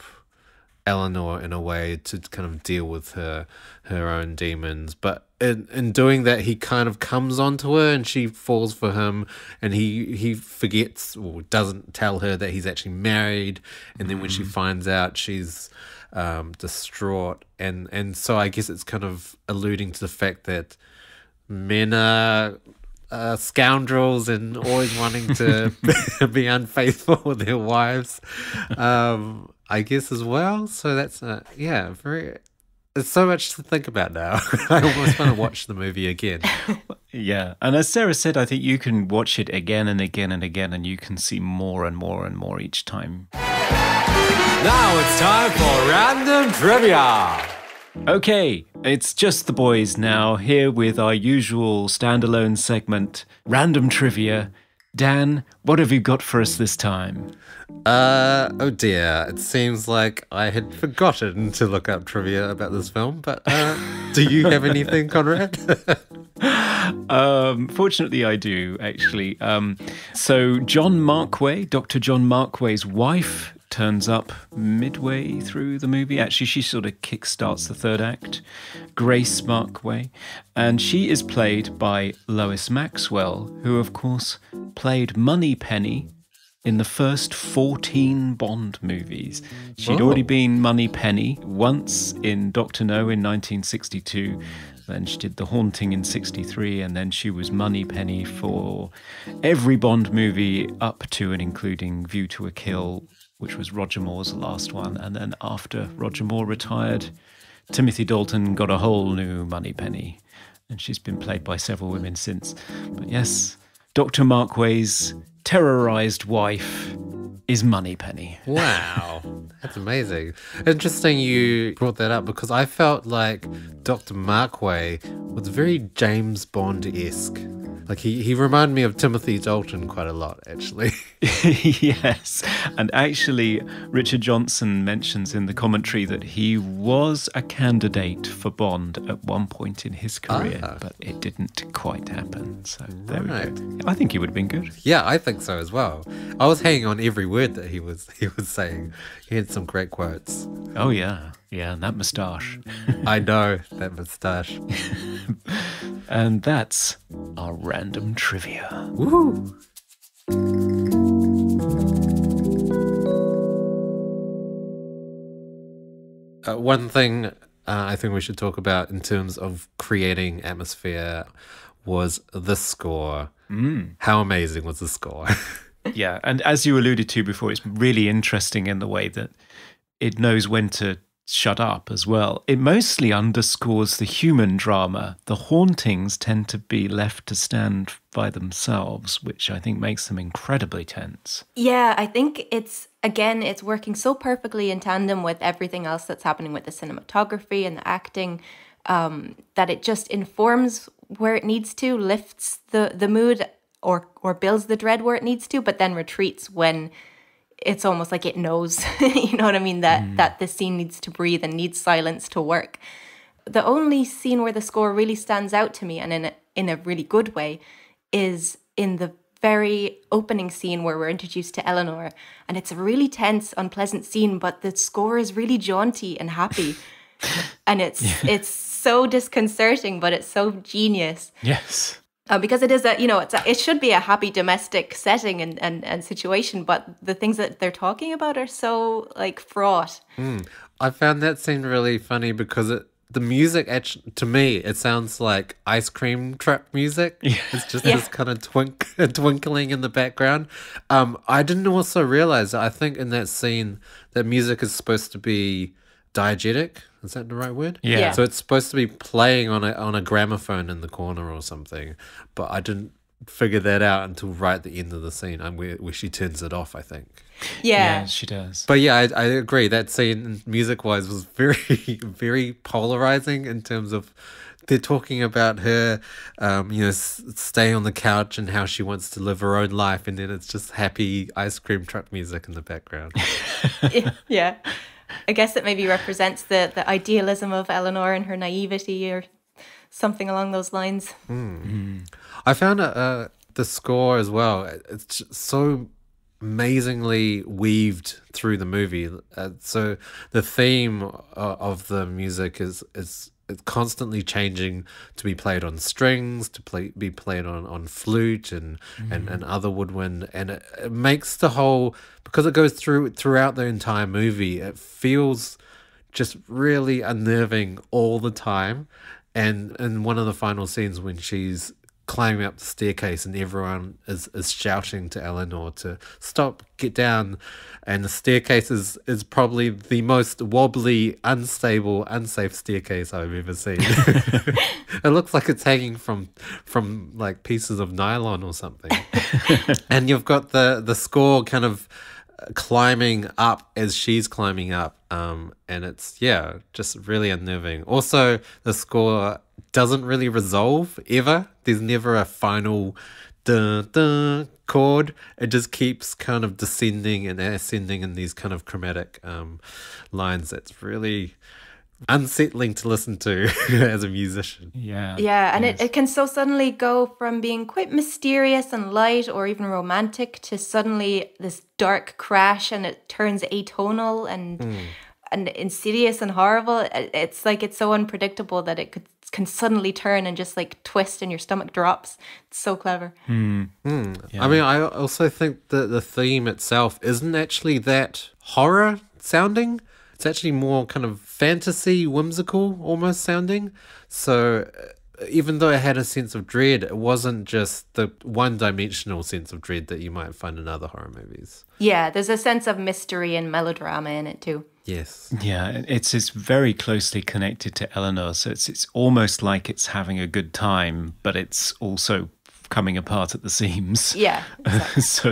Eleanor in a way to kind of deal with her own demons, but in doing that he kind of comes onto her and she falls for him, and he forgets or doesn't tell her that he's actually married, and then when she finds out she's distraught, and so I guess it's kind of alluding to the fact that men are scoundrels and always wanting to be unfaithful with their wives, I guess, as well. So that's very. There's so much to think about now. I almost want to watch the movie again. Yeah, and as Sarah said, I think you can watch it again and again and again, and you can see more and more and more each time. Now it's time for Random Trivia. Okay, it's just the boys now, here with our usual standalone segment, Random Trivia. Dan, what have you got for us this time? Oh dear, it seems like I had forgotten to look up trivia about this film, but do you have anything, Conrad? Fortunately, I do, actually. So John Markway, Dr. John Markway's wife, turns up midway through the movie. Actually, she sort of kickstarts the third act, Grace Markway, and she is played by Lois Maxwell, who, of course, played Moneypenny in the first 14 Bond movies. She'd already been Moneypenny once in Dr. No in 1962, then she did The Haunting in 63, and then she was Moneypenny for every Bond movie up to and including View to a Kill which was Roger Moore's last one. And then after Roger Moore retired, Timothy Dalton got a whole new Moneypenny, and she's been played by several women since. But yes, Dr. Markway's terrorized wife is Moneypenny. Wow, that's amazing. Interesting you brought that up, because I felt like Dr. Markway was very James Bond-esque. Like he reminded me of Timothy Dalton quite a lot, actually. Yes. And actually, Richard Johnson mentions in the commentary that he was a candidate for Bond at one point in his career, but it didn't quite happen. So there we go. I think he would have been good. Yeah, I think so as well. I was hanging on every word that he was saying. He had some great quotes. Oh, yeah. Yeah, and that moustache. I know, that moustache. And that's our random trivia. Woo! One thing I think we should talk about in terms of creating atmosphere was the score. How amazing was the score? Yeah, and as you alluded to before, it's really interesting in the way that it knows when to shut up as well. It mostly underscores the human drama. The hauntings tend to be left to stand by themselves, which I think makes them incredibly tense. Yeah, I think it's working so perfectly in tandem with everything else that's happening with the cinematography and the acting, that it just informs where it needs to, lifts the mood or builds the dread where it needs to, but then retreats when it's almost like it knows, you know what I mean, that the scene needs to breathe and needs silence to work. The only scene where the score really stands out to me, and in a really good way, is in the very opening scene where we're introduced to Eleanor. And it's a really tense, unpleasant scene, but the score is really jaunty and happy. And it's so disconcerting, but it's so genius. Yes. Because it is it should be a happy domestic setting and situation, but the things that they're talking about are so like fraught. I found that scene really funny because the music, actually, to me, it sounds like ice cream truck music. Yeah. It's just this kind of twinkling in the background. I didn't also realize that I think in that scene that music is supposed to be diegetic. Is that the right word? Yeah. So it's supposed to be playing on a gramophone in the corner or something, but I didn't figure that out until right at the end of the scene, where she turns it off, I think. Yeah, she does. But yeah, I agree. That scene, music-wise, was very, very polarizing in terms of they're talking about her, staying on the couch and how she wants to live her own life, and then it's just happy ice cream truck music in the background. Yeah. I guess it maybe represents the idealism of Eleanor and her naivety or something along those lines. I found the score as well. It's just so amazingly weaved through the movie. So the theme of the music is it's constantly changing to be played on strings, to be played on flute and other woodwind, and it makes the whole, because it goes throughout the entire movie, it feels just really unnerving all the time. And in one of the final scenes when she's climbing up the staircase and everyone is shouting to Eleanor to stop, get down, and the staircase is probably the most wobbly, unstable, unsafe staircase I've ever seen. It looks like it's hanging from like pieces of nylon or something. And you've got the score kind of climbing up as she's climbing up, and it's just really unnerving. Also, the score doesn't really resolve ever. There's never a final dun dun chord. It just keeps kind of descending and ascending in these kind of chromatic lines. That's really unsettling to listen to as a musician. Yeah, and it can so suddenly go from being quite mysterious and light or even romantic to suddenly this dark crash, and it turns atonal and insidious and horrible. It's like it's so unpredictable that it can suddenly turn and just like twist and your stomach drops. It's so clever. Yeah. I mean, I also think that the theme itself isn't actually that horror sounding. It's actually more kind of fantasy, whimsical almost sounding. So even though it had a sense of dread, it wasn't just the one-dimensional sense of dread that you might find in other horror movies. Yeah, there's a sense of mystery and melodrama in it too. Yes. Yeah, it's very closely connected to Eleanor, so it's almost like it's having a good time, but it's also coming apart at the seams. Yeah, exactly. So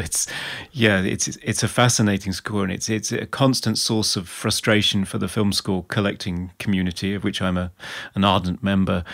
it's a fascinating score, and it's a constant source of frustration for the film score collecting community, of which I'm an ardent member,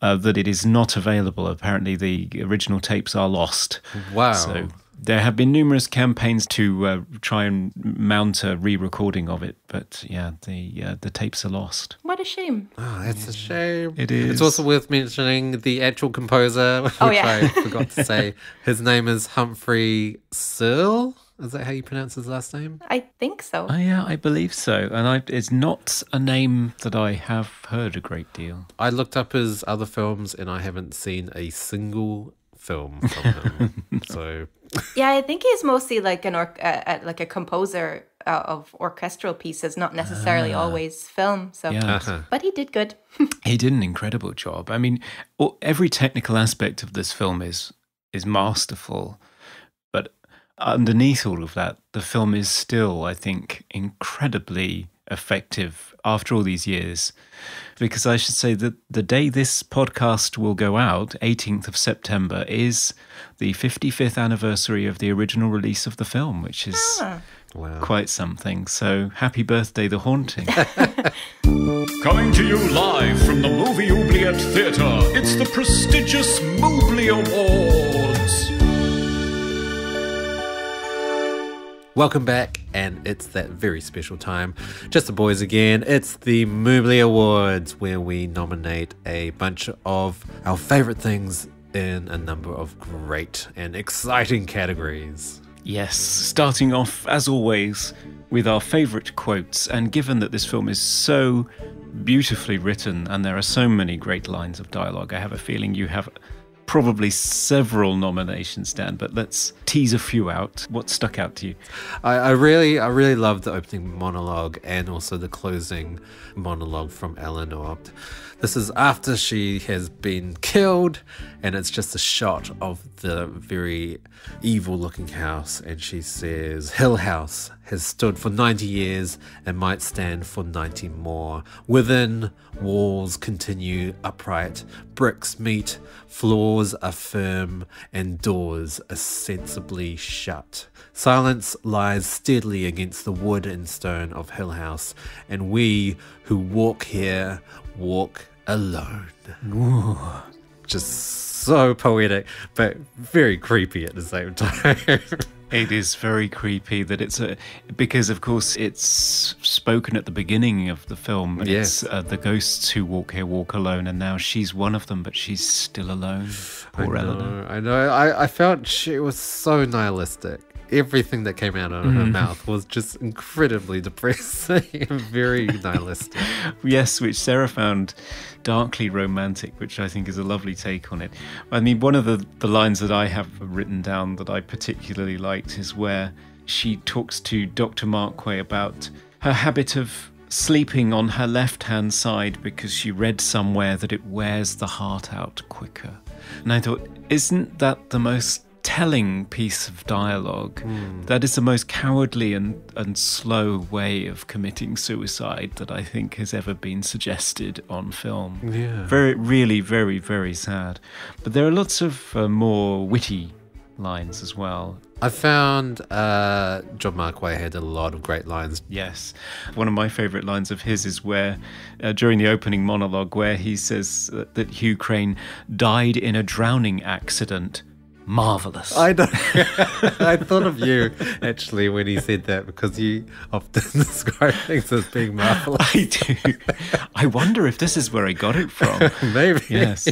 that it is not available. Apparently the original tapes are lost. Wow. So there have been numerous campaigns to try and mount a re-recording of it, but yeah, the tapes are lost. What a shame. Oh, that's a shame. It is. It's also worth mentioning the actual composer, which I forgot to say. His name is Humphrey Searle. Is that how you pronounce his last name? I think so. Oh yeah, I believe so. And it's not a name that I have heard a great deal. I looked up his other films and I haven't seen a single film from him. So Yeah, I think he's mostly like like a composer of orchestral pieces, not necessarily always film. So, Yeah. but he did good. He did an incredible job. I mean, every technical aspect of this film is masterful, but underneath all of that, the film is still, I think, incredibly effective after all these years. Because I should say that the day this podcast will go out, 18th of September, is the 55th anniversary of the original release of the film, which is quite something. So happy birthday, The Haunting. Coming to you live from the Movie Oubliette Theatre, it's the prestigious Mobley Awards. welcome back, and it's that very special time. Just the boys again. It's the Mobley Awards, where we nominate a bunch of our favourite things in a number of great and exciting categories. Yes, starting off, as always, with our favourite quotes. And given that this film is so beautifully written and there are so many great lines of dialogue, I have a feeling you have probably several nominations, Dan, but let's tease a few out. What stuck out to you? I really loved the opening monologue and also the closing monologue from Eleanor. This is after she has been killed, and it's just a shot of the very evil-looking house, and she says, "Hill House has stood for 90 years and might stand for 90 more. Within, walls continue upright, bricks meet, floors are firm, and doors are sensibly shut. Silence lies steadily against the wood and stone of Hill House, and we who walk here walk alone." Ooh. Just so poetic, but very creepy at the same time. It is very creepy that because of course it's spoken at the beginning of the film. Yes. It's the ghosts who walk here walk alone, and now she's one of them, but she's still alone. Poor Eleanor. I know. I felt she was so nihilistic. Everything that came out of her mouth was just incredibly depressing and very nihilistic. Yes, which Sarah found darkly romantic, which I think is a lovely take on it. I mean, one of the lines that I have written down that I particularly liked is where she talks to Dr. Markway about her habit of sleeping on her left-hand side because she read somewhere that it wears the heart out quicker. And I thought, isn't that the most telling piece of dialogue? That is the most cowardly and slow way of committing suicide that I think has ever been suggested on film. Yeah. Really, very, very sad. But there are lots of more witty lines as well. I found John Markway had a lot of great lines. Yes. One of my favourite lines of his is where, during the opening monologue, where he says that Hugh Crane died in a drowning accident. Marvellous. I know. I thought of you, actually, when he said that, because you often describe things as being marvellous. I do. I wonder if this is where I got it from. Maybe. Yes.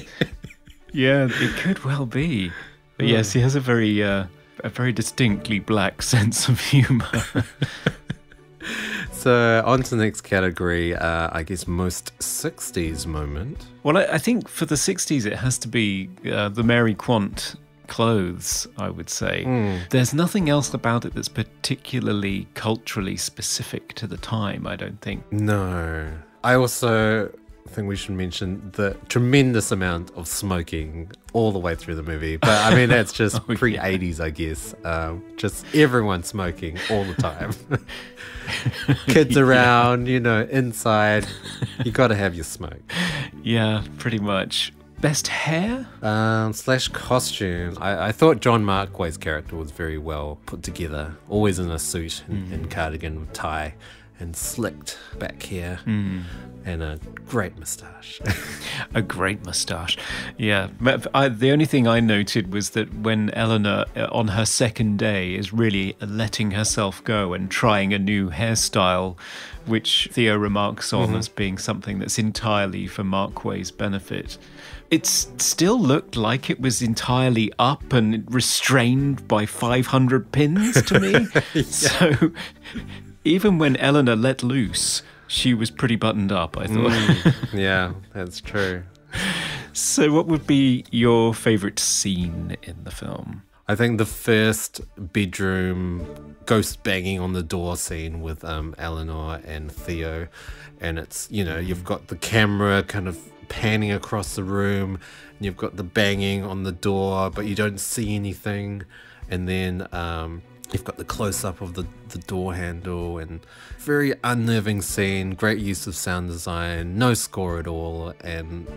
Yeah, it could well be. But yes, he has a very distinctly black sense of humour. So, on to the next category, I guess most 60s moment. Well, I think for the 60s, it has to be the Mary Quant clothes, I would say. There's nothing else about it that's particularly culturally specific to the time, I don't think. No. I also think we should mention the tremendous amount of smoking all the way through the movie. But I mean, that's just pre-80s, I guess. Just everyone smoking all the time. Kids around, you know, inside. You got to have your smoke. Yeah, pretty much. Best hair? Slash costume. I thought John Marquay's character was very well put together. Always in a suit and cardigan with tie and slicked back hair and a great moustache. A great moustache. Yeah. The only thing I noted was that when Eleanor, on her second day, is really letting herself go and trying a new hairstyle, which Theo remarks on as being something that's entirely for Marquay's benefit, it still looked like it was entirely up and restrained by 500 pins to me. Yeah. So even when Eleanor let loose, she was pretty buttoned up, I thought. Yeah, that's true. So what would be your favourite scene in the film? I think the first bedroom ghost banging on the door scene with Eleanor and Theo. And it's, you know, you've got the camera kind of panning across the room and you've got the banging on the door, but you don't see anything. And then you've got the close-up of the door handle, and very unnerving scene, great use of sound design, no score at all, and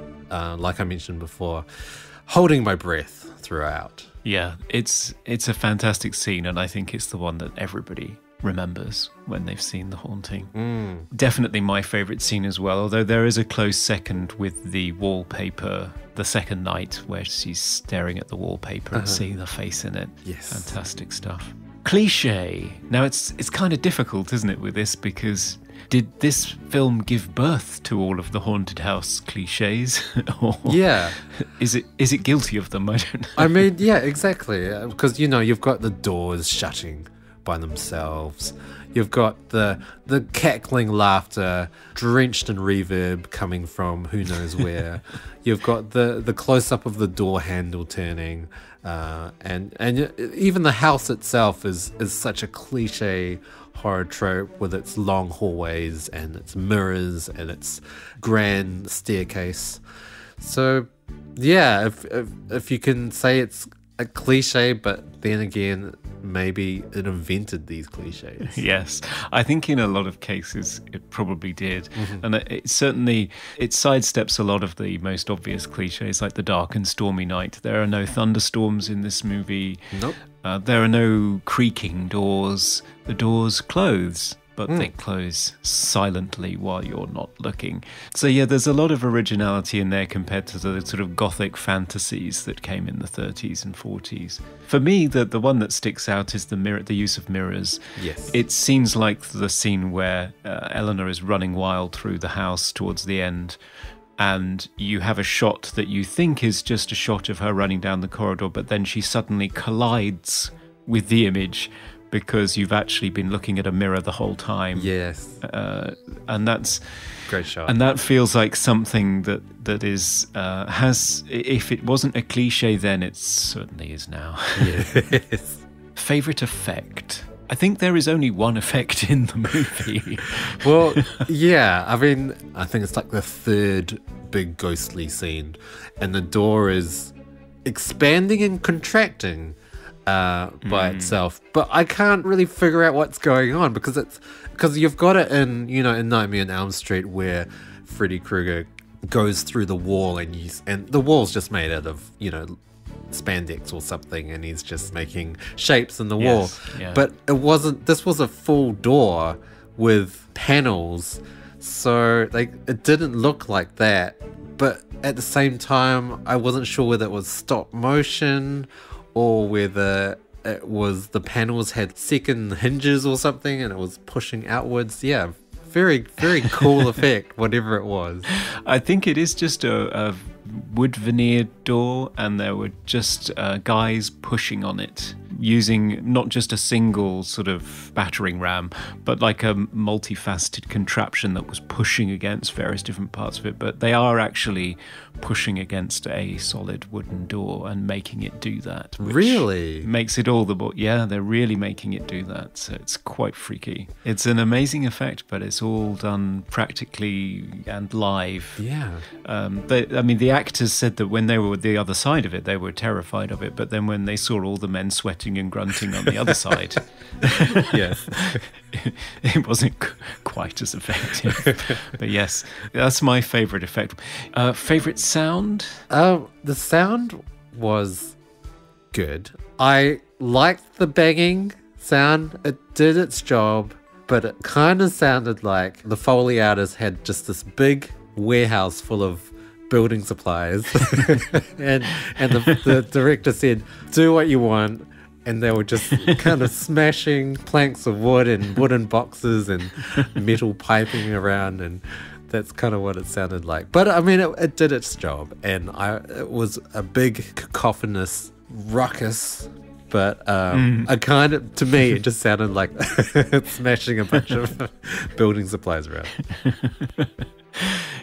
like I mentioned before, holding my breath throughout. Yeah, it's a fantastic scene, and I think it's the one that everybody remembers when they've seen The Haunting. Definitely my favourite scene as well, although there is a close second with the wallpaper, the second night where she's staring at the wallpaper and seeing the face in it. Yes. Fantastic stuff. Cliche. Now it's kind of difficult, isn't it, with this, because did this film give birth to all of the haunted house cliches? Or Yeah. is it guilty of them? I don't know. I mean, yeah, exactly. Because, you know, you've got the doors shutting by themselves. You've got the cackling laughter drenched in reverb coming from who knows where. You've got the close-up of the door handle turning. And even the house itself is such a cliche horror trope with its long hallways and its mirrors and its grand staircase. So, yeah, if you can say it's a cliche, but then again, maybe it invented these cliches. Yes, I think in a lot of cases it probably did. And it certainly, it sidesteps a lot of the most obvious cliches, like the dark and stormy night. There are no thunderstorms in this movie. Nope. There are no creaking doors. The doors close, but they close silently while you're not looking. So yeah, there's a lot of originality in there compared to the sort of gothic fantasies that came in the 30s and 40s. For me, the one that sticks out is the use of mirrors. Yes. It seems like the scene where Eleanor is running wild through the house towards the end, and you have a shot that you think is just a shot of her running down the corridor, but then she suddenly collides with the image, because you've actually been looking at a mirror the whole time. Yes. And that's great shot. And that feels like something that is has, if it wasn't a cliche then, it certainly is now. Yes. Favorite effect? I think there is only one effect in the movie. Well, yeah, I mean, I think it's like the third big ghostly scene, and the door is expanding and contracting by itself, but I can't really figure out what's going on, because you've got it in, you know, in Nightmare on Elm Street where Freddy Krueger goes through the wall and the wall's just made out of, you know, spandex or something, and he's just making shapes in the wall. Yeah. But this was a full door with panels, so it didn't look like that. But at the same time, I wasn't sure whether it was stop motion or whether it was the panels had second hinges or something and it was pushing outwards. Yeah, very, very cool effect, whatever it was. I think it is just a wood veneered door, and there were just guys pushing on it, using not just a single sort of battering ram, but like a multifaceted contraption that was pushing against various different parts of it. But they are actually pushing against a solid wooden door and making it do that. Which Really? makes it all the more, yeah, they're really making it do that. So it's quite freaky. It's an amazing effect, but it's all done practically and live. Yeah. The actors said that when they were the other side of it, they were terrified of it. But then when they saw all the men sweating and grunting on the other side, Yes. it wasn't quite as effective. But yes, that's my favourite effect. Favourite sound? The sound was good. I liked the banging sound. It did its job, but it kind of sounded like the Foley artist had just this big warehouse full of building supplies and the director said, do what you want, and they were just kind of smashing planks of wood and wooden boxes and metal piping around, and that's kind of what it sounded like. But I mean, it did its job, and it was a big cacophonous ruckus, but to me, it just sounded like smashing a bunch of building supplies around.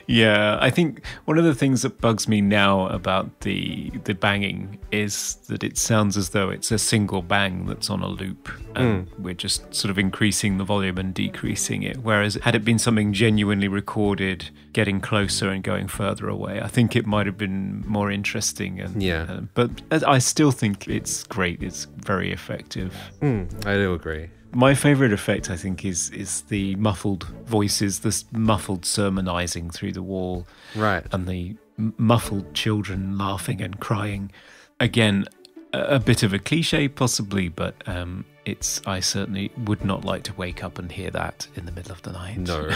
Yeah, I think one of the things that bugs me now about the banging is that it sounds as though it's a single bang that's on a loop, and we're just sort of increasing the volume and decreasing it. Whereas had it been something genuinely recorded, getting closer and going further away, I think it might have been more interesting. And, but I still think it's great. It's very effective. I do agree. My favourite effect, I think, is the muffled voices, this muffled sermonising through the wall. Right. And the muffled children laughing and crying. Again, a bit of a cliche possibly, but I certainly would not like to wake up and hear that in the middle of the night. No,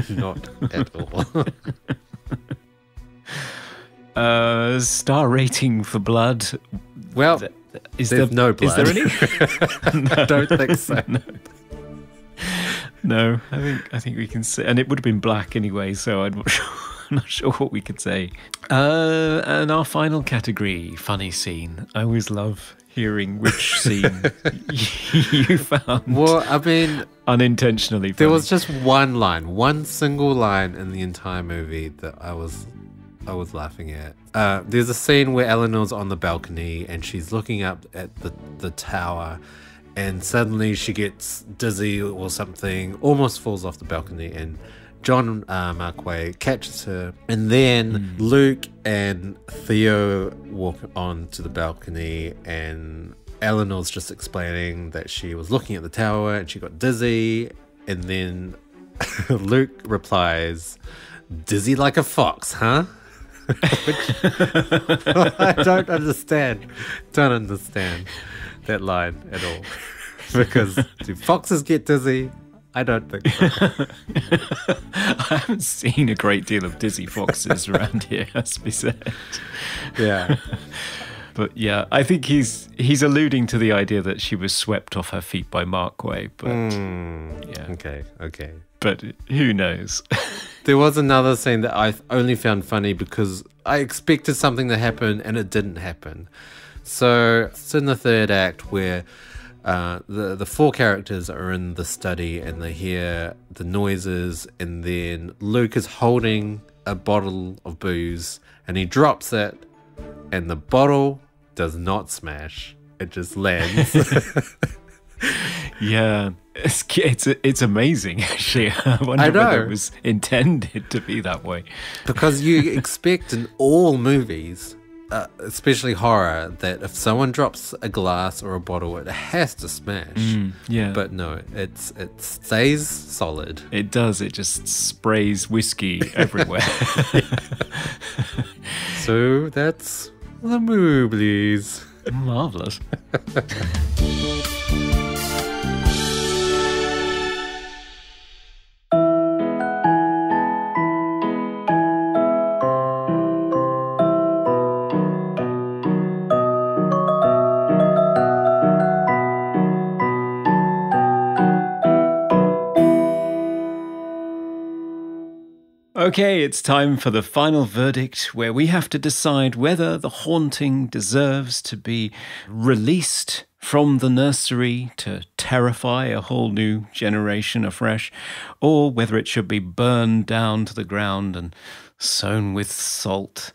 not at all. Star rating for blood. Well, there's no blood. Is there any? I don't think so. No, I think we can say, and it would have been black anyway, so I'm not sure what we could say. And our final category, funny scene. I always love hearing which scene you found. Well, I mean, unintentionally funny. There was just one single line in the entire movie that I was laughing at. There's a scene where Eleanor's on the balcony and she's looking up at the tower, and suddenly she gets dizzy or something, almost falls off the balcony, and John Markway catches her, and then Luke and Theo walk on to the balcony, and Eleanor's just explaining that she was looking at the tower and she got dizzy, and then Luke replies, "Dizzy like a fox, huh?" Which I don't understand that line at all. Because do foxes get dizzy? I don't think so. I haven't seen a great deal of dizzy foxes around here, has to be said. Yeah. But yeah, I think he's alluding to the idea that she was swept off her feet by Markway. But yeah. Okay. But who knows? There was another scene that I only found funny because I expected something to happen and it didn't happen. So it's in the third act where the four characters are in the study and they hear the noises, and then Luke is holding a bottle of booze and he drops it, and the bottle does not smash. It just lands. Yeah, it's amazing, actually. I wonder whether it was intended to be that way. Because you expect in all movies, especially horror, that if someone drops a glass or a bottle, it has to smash. Yeah. But no, it stays solid. It does. It just sprays whiskey everywhere. So that's the movies. Marvellous. Okay, it's time for the final verdict where we have to decide whether The Haunting deserves to be released from the nursery to terrify a whole new generation afresh, or whether it should be burned down to the ground and sown with salt.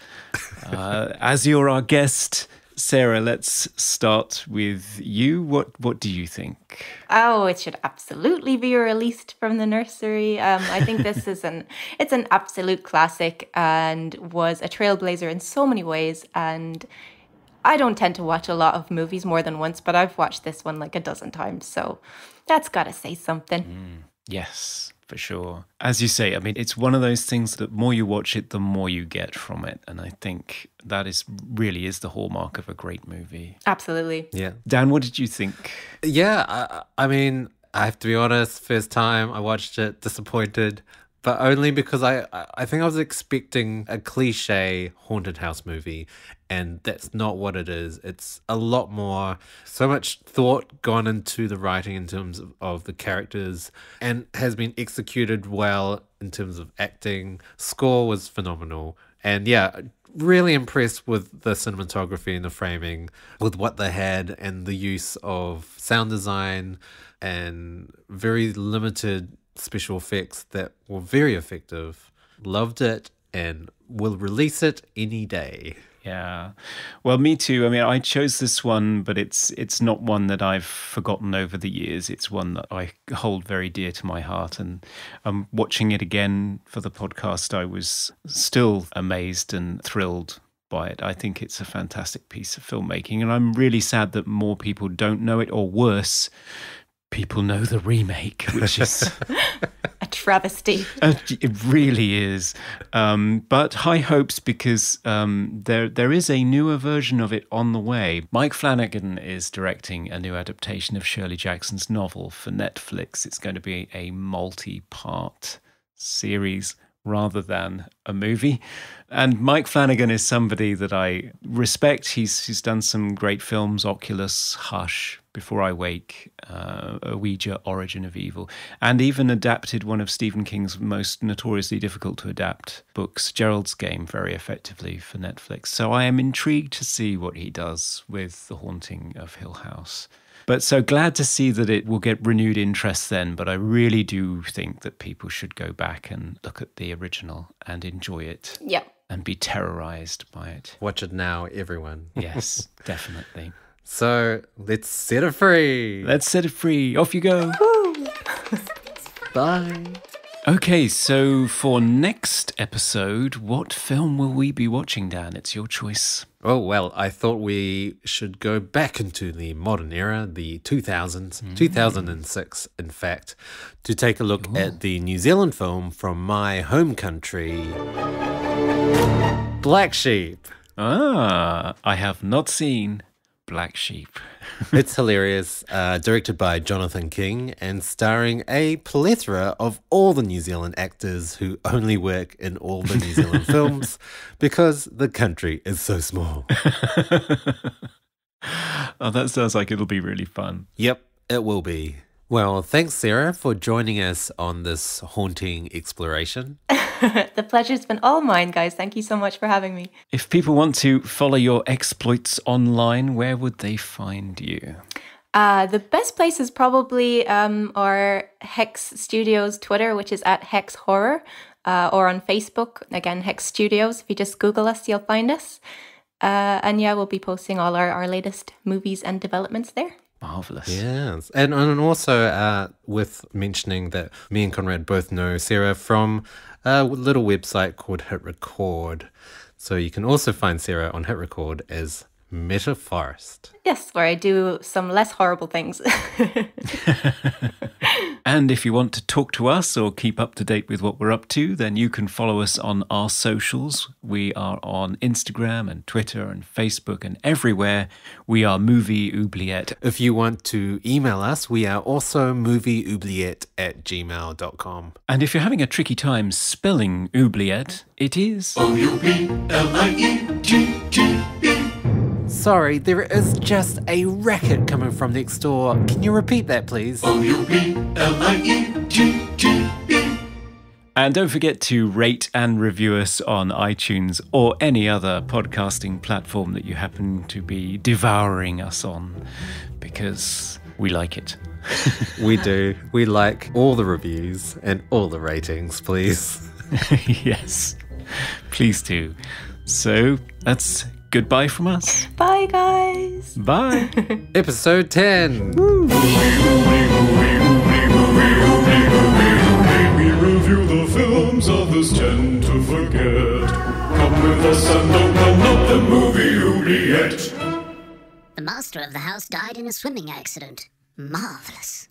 As you're our guest, Sarah, let's start with you. What do you think? Oh, it should absolutely be released from the nursery. I think this is it's an absolute classic and was a trailblazer in so many ways. And I don't tend to watch a lot of movies more than once, but I've watched this one like a dozen times. So that's got to say something. Yes, for sure. As you say, I mean, it's one of those things that the more you watch it, the more you get from it. And I think that really is the hallmark of a great movie. Absolutely. Yeah. Dan, what did you think? Yeah, I mean, I have to be honest, first time I watched it, disappointed. But only because I think I was expecting a cliche haunted house movie, and that's not what it is. It's a lot more, so much thought gone into the writing in terms of the characters, and has been executed well in terms of acting. Score was phenomenal. And yeah, really impressed with the cinematography and the framing, with what they had and the use of sound design and very limited special effects that were very effective. Loved it and will release it any day. Yeah. Well, me too. I mean, I chose this one, but it's not one that I've forgotten over the years. It's one that I hold very dear to my heart. And watching it again for the podcast, I was still amazed and thrilled by it. I think it's a fantastic piece of filmmaking. And I'm really sad that more people don't know it, or worse, people know the remake, which is A travesty. It really is. But high hopes, because there is a newer version of it on the way. Mike Flanagan is directing a new adaptation of Shirley Jackson's novel for Netflix. It's going to be a multi-part series rather than a movie. And Mike Flanagan is somebody that I respect. He's done some great films: Oculus, Hush, Before I Wake, Ouija, Origin of Evil, and even adapted one of Stephen King's most notoriously difficult to adapt books, Gerald's Game, very effectively for Netflix. So I am intrigued to see what he does with The Haunting of Hill House. But so glad to see that it will get renewed interest then. But I really do think that people should go back and look at the original and enjoy it. Yep. And be terrorized by it. Watch it now, everyone. Yes, definitely. So let's set it free. Let's set it free. Off you go. Bye. Okay, so for next episode, what film will we be watching, Dan? It's your choice. Oh, well, I thought we should go back into the modern era, the 2000s, 2006, in fact, to take a look at the New Zealand film from my home country, Black Sheep. Ah, I have not seen Black Sheep. It's hilarious, directed by Jonathan King and starring a plethora of all the New Zealand actors who only work in all the New Zealand films because the country is so small. Oh, that sounds like it'll be really fun. Yep, it will be. Well, thanks, Sarah, for joining us on this haunting exploration. The pleasure's been all mine, guys. Thank you so much for having me. If people want to follow your exploits online, where would they find you? The best place is probably our Hex Studios Twitter, which is at Hex Horror, or on Facebook, again, Hex Studios. If you just Google us, you'll find us. And yeah, we'll be posting all our latest movies and developments there. Marvellous. Yes. And also with mentioning that me and Conrad both know Sarah from a little website called Hit Record. So you can also find Sarah on Hit Record as Meta Forest. Yes, where I do some less horrible things. And if you want to talk to us or keep up to date with what we're up to, then you can follow us on our socials. We are on Instagram and Twitter and Facebook and everywhere. We are Movie Oubliette. If you want to email us, we are also movieoubliette@gmail.com. And if you're having a tricky time spelling oubliette, it is Oubliette. Sorry, there is just a racket coming from next door. Can you repeat that, please? Oubliette. And don't forget to rate and review us on iTunes or any other podcasting platform that you happen to be devouring us on, because we like it. We do. We like all the reviews and all the ratings, please. Yes, please do. So that's goodbye from us. Bye, guys. Bye. Episode 10. We review the films others tend to forget. Come with us and open up the movie oubliette. The master of the house died in a swimming accident. Marvelous.